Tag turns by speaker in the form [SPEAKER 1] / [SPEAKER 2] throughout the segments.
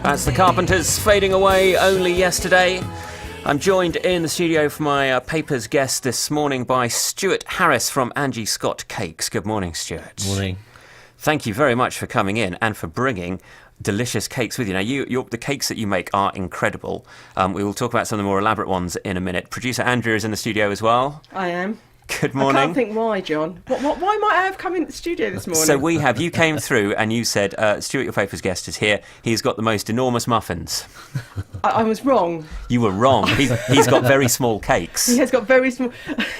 [SPEAKER 1] That's the Carpenters fading away only yesterday. I'm joined in the studio for my Papers guest this morning by Stuart Harris from Angie Scott Cakes. Good morning, Stuart.
[SPEAKER 2] Morning.
[SPEAKER 1] Thank you very much for coming in and for bringing delicious cakes with you. Now, the cakes that you make are incredible. We will talk about some of the more elaborate ones in a minute. Producer Andrea is in the studio as well.
[SPEAKER 3] I am.
[SPEAKER 1] Good morning.
[SPEAKER 3] I can't think why, John. Why might I have come into the studio this morning?
[SPEAKER 1] So you came through and you said, Stuart, your Papers guest is here. He's got the most enormous muffins.
[SPEAKER 3] I was wrong.
[SPEAKER 1] You were wrong. He's got very small cakes.
[SPEAKER 3] He has got very small...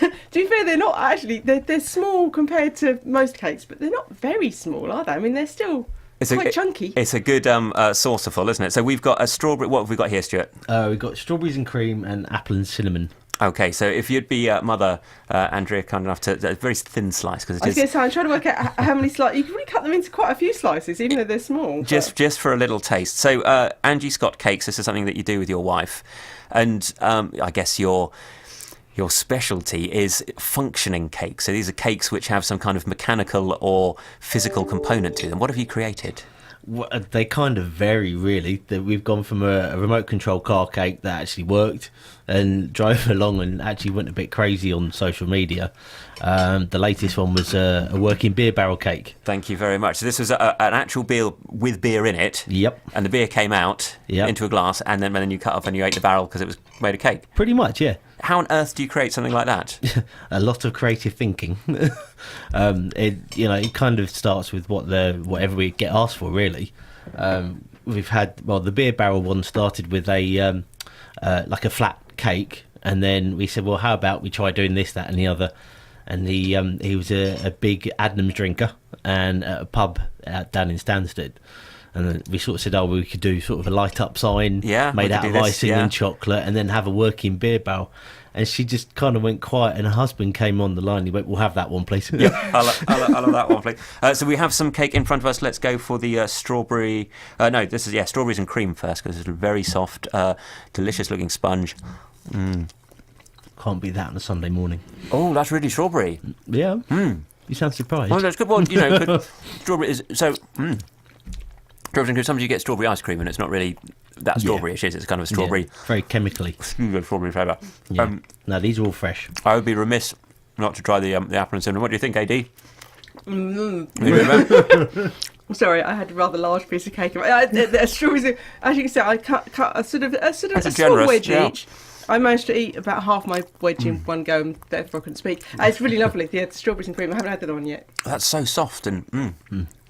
[SPEAKER 3] To be fair, they're not actually... They're small compared to most cakes, but they're not very small, are they? I mean, they're still quite chunky.
[SPEAKER 1] It's a good saucerful, isn't it? So we've got a strawberry... What have we got here, Stuart?
[SPEAKER 2] We've got strawberries and cream and apple and cinnamon.
[SPEAKER 1] Okay, so if you'd be Mother Andrea kind enough to... A very thin slice, because it is...
[SPEAKER 3] I was going to say, I'm trying to work out how many slices... You can really cut them into quite a few slices, even though they're small.
[SPEAKER 1] Just for a little taste. So Angie Scott Cakes, this is something that you do with your wife. And I guess your specialty is functioning cakes. So these are cakes which have some kind of mechanical or physical component to them. What have you created?
[SPEAKER 2] Well, they kind of vary, really. We've gone from a remote control car cake that actually worked and drove along and actually went a bit crazy on social media. The latest one was a working beer barrel cake.
[SPEAKER 1] Thank you very much. So this was an actual beer with beer in it.
[SPEAKER 2] Yep.
[SPEAKER 1] And the beer came out into a glass, and then you cut off and you ate the barrel because it was made of cake.
[SPEAKER 2] Pretty much, yeah.
[SPEAKER 1] How on earth do you create something like that?
[SPEAKER 2] A lot of creative thinking. It kind of starts with whatever we get asked for, really. We've had the beer barrel one started with a like a flat cake, and then we said, well, how about we try doing this, that, and the other. And he was a big Adnams drinker, and at a pub down in Stansted. And then we sort of said, we could do sort of a light-up sign made out of icing and chocolate, and then have a working beer barrel. And she just kind of went quiet, and her husband came on the line. He went, we'll have that one, please.
[SPEAKER 1] Yeah, I'll have that one, please. So we have some cake in front of us. Let's go for the strawberry... this is, strawberries and cream first, because it's a very soft, delicious-looking sponge.
[SPEAKER 2] Can't beat that on a Sunday morning.
[SPEAKER 1] Oh, that's really strawberry.
[SPEAKER 2] Yeah. You sound surprised.
[SPEAKER 1] Well, that's good. Well, strawberry is... So... Sometimes you get strawberry ice cream and it's not really that strawberry-ish, is it? It's kind of a strawberry...
[SPEAKER 2] Yeah, very chemically.
[SPEAKER 1] Strawberry flavour.
[SPEAKER 2] Yeah. No, these are all fresh.
[SPEAKER 1] I would be remiss not to try the apple and cinnamon. What do you think, AD?
[SPEAKER 3] Sorry, I had a rather large piece of cake. Strawberries, as you can see, I cut a sort of a small wedge each. I managed to eat about half my wedge in one go, and therefore I couldn't speak. It's really lovely. Yeah, the strawberries and cream. I haven't had that on yet.
[SPEAKER 1] That's so soft and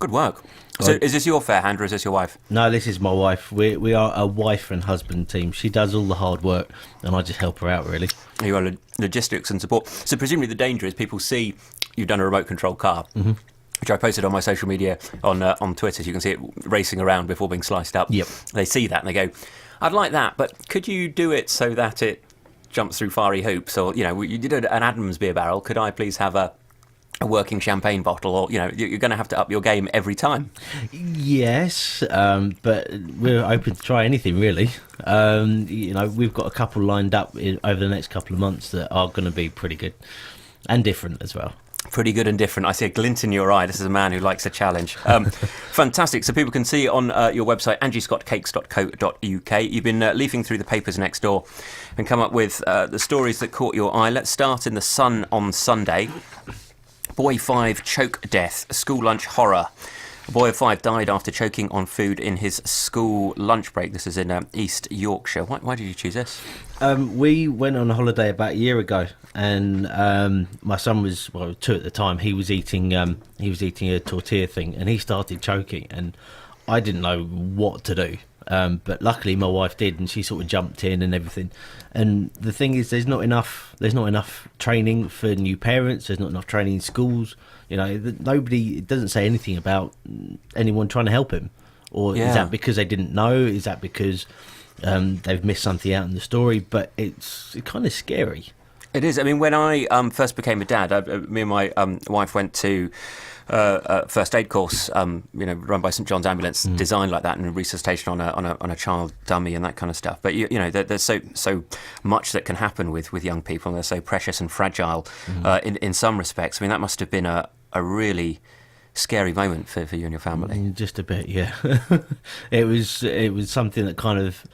[SPEAKER 1] good work. So is this your fair hand or is this your wife?
[SPEAKER 2] No, this is my wife. We are a wife and husband team. She does all the hard work and I just help her out, really.
[SPEAKER 1] You are logistics and support. So presumably the danger is people see you've done a remote control car, which I posted on my social media on Twitter. So you can see it racing around before being sliced up.
[SPEAKER 2] Yep.
[SPEAKER 1] They see that and they go, I'd like that, but could you do it so that it jumps through fiery hoops? Or, you did an Adnams beer barrel. Could I please have a working champagne bottle? Or, you're going to have to up your game every time.
[SPEAKER 2] Yes, but we're open to try anything, really. We've got a couple lined up over the next couple of months that are going to be pretty good and different as well.
[SPEAKER 1] Pretty good and different. I see a glint in your eye. This is a man who likes a challenge. Fantastic. So people can see on your website, angiescottcakes.co.uk. You've been leafing through the papers next door and come up with the stories that caught your eye. Let's start in The Sun on Sunday. Boy 5 choke death, school lunch horror. A boy of 5 died after choking on food in his school lunch break. This is in East Yorkshire. Why did you choose this?
[SPEAKER 2] We went on a holiday about a year ago, and my son was 2 at the time. He was eating a tortilla thing, and he started choking, and I didn't know what to do. But luckily my wife did, and she sort of jumped in and everything. And the thing is, there's not enough training for new parents. There's not enough training in schools. It doesn't say anything about anyone trying to help him. Or is that because they didn't know? Is that because they've missed something out in the story? But it's kind of scary.
[SPEAKER 1] It is. I mean, when I first became a dad, me and my wife went to first aid course, run by St John's Ambulance, designed like that, and resuscitation on a child dummy and that kind of stuff. But there's so much that can happen with young people, and they're so precious and fragile in some respects. I mean, that must have been a really scary moment for you and your family.
[SPEAKER 2] Just a bit, yeah. It was something that kind of,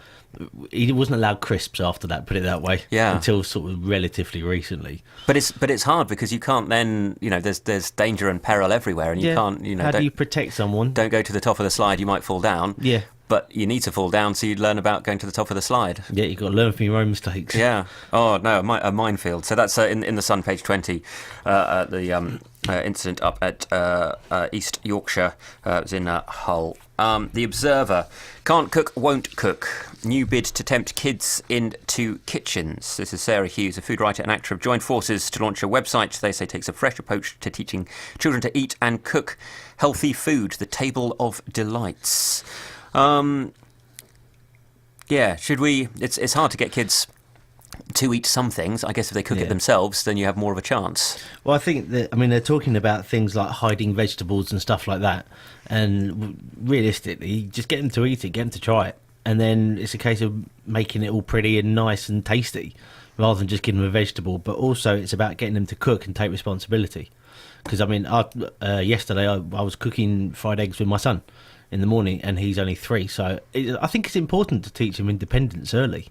[SPEAKER 2] he wasn't allowed crisps after that, put it that way.
[SPEAKER 1] Yeah.
[SPEAKER 2] Until sort of relatively recently.
[SPEAKER 1] But it's hard because you can't then, there's danger and peril everywhere, and you can't,
[SPEAKER 2] How do you protect someone?
[SPEAKER 1] Don't go to the top of the slide, you might fall down.
[SPEAKER 2] Yeah.
[SPEAKER 1] But you need to fall down so you learn about going to the top of the slide.
[SPEAKER 2] Yeah, you've got to learn from your own mistakes.
[SPEAKER 1] Yeah. Oh, no, a minefield. So that's in the Sun, page 20, the incident up at East Yorkshire. It was in Hull. The Observer. Can't cook, won't cook. New bid to tempt kids into kitchens. This is Sarah Hughes, a food writer and actor, have joined forces to launch a website they say takes a fresh approach to teaching children to eat and cook healthy food, the Table of Delights. Should we... It's hard to get kids to eat some things. I guess if they cook it themselves, then you have more of a chance.
[SPEAKER 2] Well, I think that, they're talking about things like hiding vegetables and stuff like that. And realistically, just get them to eat it, get them to try it. And then it's a case of making it all pretty and nice and tasty, rather than just giving them a vegetable. But also it's about getting them to cook and take responsibility. Because, yesterday I was cooking fried eggs with my son in the morning, and he's only 3. So I think it's important to teach him independence early.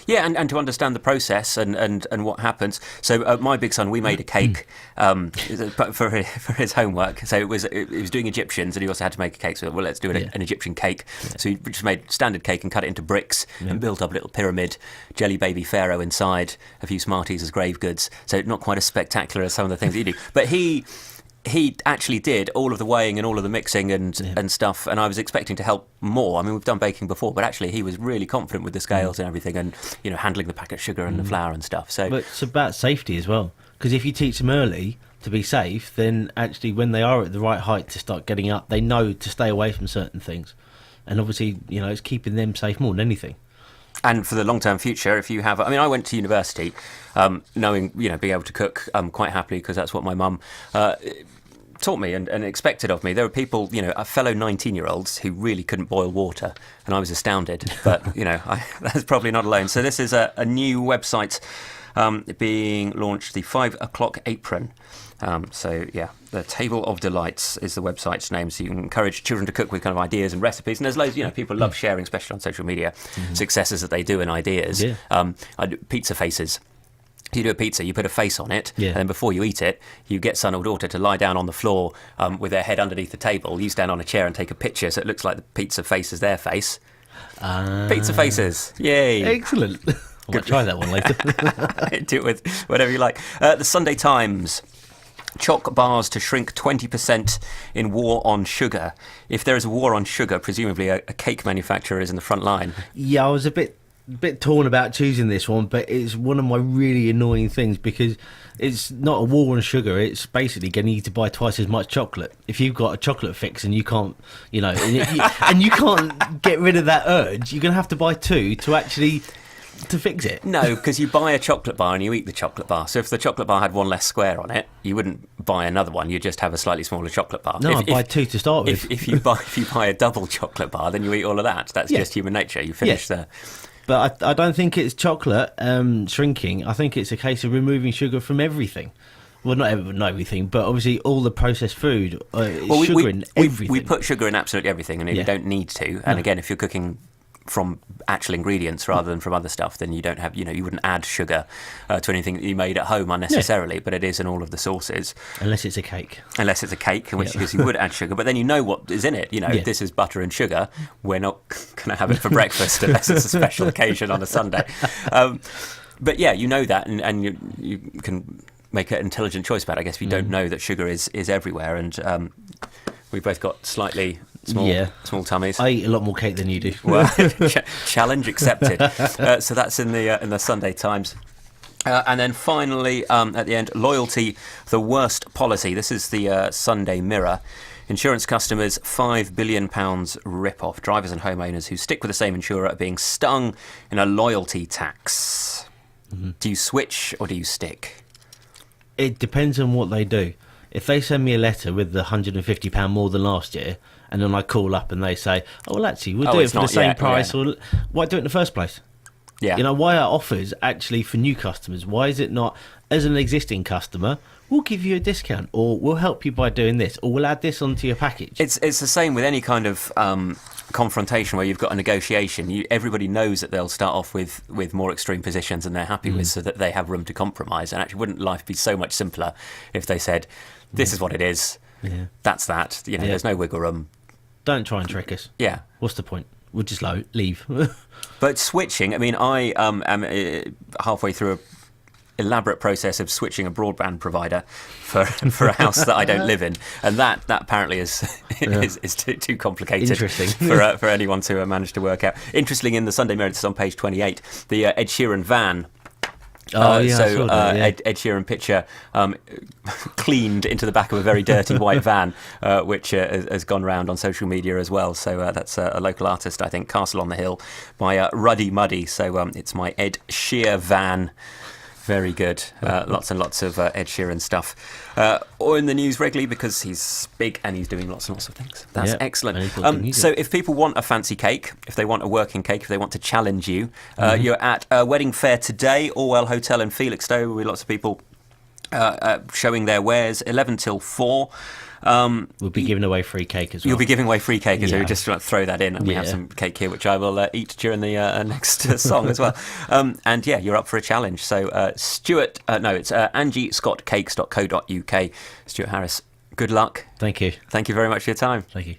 [SPEAKER 1] Yeah, and to understand the process and what happens. So my big son, we made a cake for his homework. So it was doing Egyptians, and he also had to make a cake. So let's do an Egyptian cake. Yeah. So he just made standard cake and cut it into bricks and built up a little pyramid, jelly baby pharaoh inside, a few Smarties as grave goods. So not quite as spectacular as some of the things that you do, but he actually did all of the weighing and all of the mixing and stuff, and I was expecting to help more. We've done baking before, but actually he was really confident with the scales and everything, and handling the packet of sugar and the flour and stuff. So, but
[SPEAKER 2] it's about safety as well, because if you teach them early to be safe, then actually when they are at the right height to start getting up, they know to stay away from certain things, and obviously it's keeping them safe more than anything.
[SPEAKER 1] And for the long-term future, if you have... I went to university knowing, being able to cook quite happily, because that's what my mum taught me and expected of me. There were people, fellow 19-year-olds who really couldn't boil water, and I was astounded. But, that's probably not alone. So this is a new website being launched, the 5 o'clock apron. The Table of Delights is the website's name, so you can encourage children to cook with kind of ideas and recipes. And there's loads, people love sharing, especially on social media, successes that they do and ideas. Yeah. I do pizza faces. You do a pizza, you put a face on it, and then before you eat it, you get son or daughter to lie down on the floor with their head underneath the table. You stand on a chair and take a picture so it looks like the pizza face is their face. Pizza faces. Yay.
[SPEAKER 2] Excellent. I'll try that one later.
[SPEAKER 1] Do it with whatever you like. The Sunday Times. Choc bars to shrink 20% in war on sugar. If there is a war on sugar, presumably a cake manufacturer is in the front line.
[SPEAKER 2] Yeah, I was a bit torn about choosing this one, but it's one of my really annoying things, because it's not a war on sugar. It's basically getting you to buy twice as much chocolate. If you've got a chocolate fix and you can't, and you can't get rid of that urge, you're going to have to buy 2 to actually... to fix it.
[SPEAKER 1] No, because you buy a chocolate bar and you eat the chocolate bar. So if the chocolate bar had one less square on it, you wouldn't buy another one. You'd just have a slightly smaller chocolate bar.
[SPEAKER 2] No, I'd buy 2 to start with.
[SPEAKER 1] If you buy a double chocolate bar, then you eat all of that. That's just human nature. You finish there.
[SPEAKER 2] But I don't think it's chocolate shrinking. I think it's a case of removing sugar from everything. Well, not everything, but obviously all the processed food, sugar in everything.
[SPEAKER 1] We put sugar in absolutely everything, and you don't need to. And again, if you're cooking from actual ingredients rather than from other stuff, then you don't have, you wouldn't add sugar to anything that you made at home unnecessarily, but it is in all of the sauces.
[SPEAKER 2] Unless it's a cake,
[SPEAKER 1] in which case you would add sugar, but then you know what is in it. This is butter and sugar. We're not going to have it for breakfast unless it's a special occasion on a Sunday. But you know that, and you can make an intelligent choice about it, I guess, if you don't know that sugar is everywhere. And we've both got slightly small tummies.
[SPEAKER 2] I eat a lot more cake than you do.
[SPEAKER 1] Well, challenge accepted. So that's in the Sunday Times. And then finally, at the end, loyalty, the worst policy. This is the Sunday Mirror. Insurance customers, £5 billion rip-off. Drivers and homeowners who stick with the same insurer are being stung in a loyalty tax. Mm-hmm. Do you switch or do you stick?
[SPEAKER 2] It depends on what they do. If they send me a letter with the £150 more than last year, and then I call up and they say, "Oh, well, actually, we'll do it for the same price," or why do it in the first place? Yeah, why are offers actually for new customers? Why is it not, as an existing customer, we'll give you a discount, or we'll help you by doing this, or we'll add this onto your package.
[SPEAKER 1] It's the same with any kind of confrontation where you've got a negotiation. Everybody knows that they'll start off with more extreme positions than they're happy with, so that they have room to compromise. And actually, wouldn't life be so much simpler if they said, "This is what it is. That's that. There's no wiggle room.
[SPEAKER 2] Don't try and trick us."
[SPEAKER 1] Yeah.
[SPEAKER 2] What's the point? We'll just leave.
[SPEAKER 1] But switching, I mean, I am halfway through a elaborate process of switching a broadband provider for a house that I don't live in, and that apparently is too complicated.
[SPEAKER 2] Interesting.
[SPEAKER 1] for anyone to manage to work out. Interesting, in the Sunday Mirror, this is on page 28, the Ed Sheeran van.
[SPEAKER 2] I saw that, yeah.
[SPEAKER 1] Ed Sheeran picture cleaned into the back of a very dirty white van, which has gone round on social media as well. So that's a local artist, I think, Castle on the Hill, by Ruddy Muddy. So it's my Ed Sheer van. Very good. Lots and lots of Ed Sheeran stuff. Or in the news regularly, because he's big and he's doing lots and lots of things. That's excellent. So if people want a fancy cake, if they want a working cake, if they want to challenge you, you're at a wedding fair today, Orwell Hotel in Felixstowe, with lots of people showing their wares, 11 till 4.
[SPEAKER 2] We'll be giving away free cake as well.
[SPEAKER 1] You'll be giving away free cake, as we just throw that in, and we have some cake here, which I will eat during the next song as well. And you're up for a challenge. So it's angiescottcakes.co.uk. Stuart Harris, good luck.
[SPEAKER 2] Thank you.
[SPEAKER 1] Thank you very much for your time.
[SPEAKER 2] Thank you.